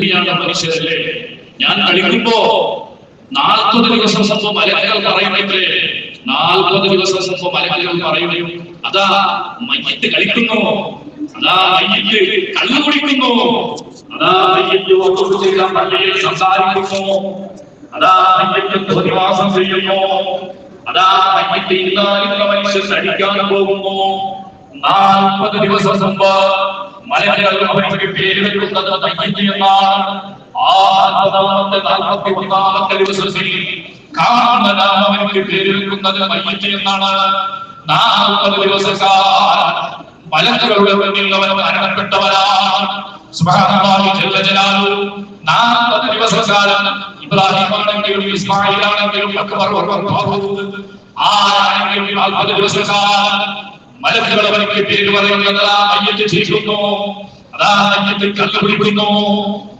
മനുഷ്യരല്ലേ? ഞാൻ കളിക്കുമ്പോ 40 ദിവസം മുമ്പ് മലക്കുകൾ പറയുന്നില്ലേ? 40 ദിവസം മുമ്പ് മലക്കുകൾ പറയും, അതാ മയ്യിത്ത് കളിക്കുന്നു, അതാ മയ്യിത്ത് കള്ളു കുടിക്കുന്നു, അതാ മയ്യിത്ത് പള്ളിയിൽ സംസാരിക്കുന്നു, അതാ മയ്യിത്ത് തോന്നിവാസം ചെയ്യുന്നു, അതാ മയ്യിത്ത് ഇന്ന മനുഷ്യൻ അടിക്കാൻ പോകുന്നു. 40 ദിവസം മുമ്പ് മലക്കുകൾ അവർക്ക് പേര് വെക്കുന്നത് മയ്യിത്ത് എന്നാണ്. ആ 41ാമത്തെ ദിവസത്തിൽ അവർക്ക് പേര് വെക്കുന്നത് മയ്യിത്ത് എന്നാണ്. 40 ദിവസക്കാലം മലക്കുകളുടെ മുന്നിൽ അവൻ മരണപ്പെട്ടവരാണ്. സുബ്ഹാനല്ലാഹി ജല്ല ജലാലുഹു. 40 ദിവസക്കാലം ഇബ്രാഹിം ആണെങ്കിലും ഇസ്മായിൽ ആണെങ്കിലും ആരാണെങ്കിലും 40 ദിവസക്കാലം മലക്കുകൾ അവർക്ക് പേര് പറയുന്നത് മയ്യിത്ത് ചെയ്യുന്നു, അതാ മയ്യിത്ത് കള്ളു കുടിക്കുന്നു,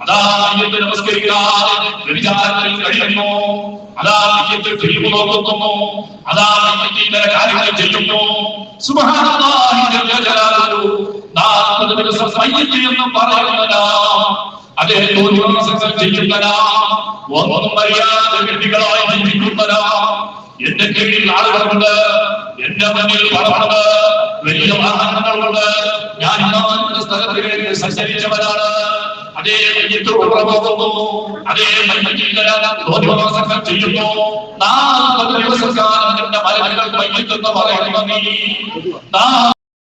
അതാ മയ്യിത്ത് നമസ്കരിക്കാതെ വ്യഭിചാരത്തിൽ കഴിയുന്നു, അതാ മയ്യിത്ത് ഫിലിം നോക്കുന്നു, അതാ മയ്യിത്ത് ഇതര കാര്യങ്ങൾ ചെയ്യുന്നു. സുബ്ഹാനല്ലാഹി ജല്ല ജലാലുഹു. 40 ദിവസം മയ്യിത്ത് എന്ന് പറയുന്നതാ അതേ തോന്നിവാസങ്ങൾ ചെയ്യുന്നതാ, ഒന്നും അറിയാതെ വ്യക്തികളായി ജീവിക്കുന്നതാ. എന്റെ കീഴിൽ ആളുകളുണ്ട്, എന്റെ മുന്നിൽ പണമുണ്ട്, വലിയ വാഹനങ്ങളുണ്ട്, ഞാൻ സ്ഥലത്തിലേക്ക് സഞ്ചരിച്ചവരാണ്. അതേ പോകുന്നു, അതേ തോന്നിവാസങ്ങൾ ചെയ്യുന്നു. 40 ദിവസക്കാലം എന്റെ മലകൾ മയ്യിത്ത് എന്ന് പറയുന്നു.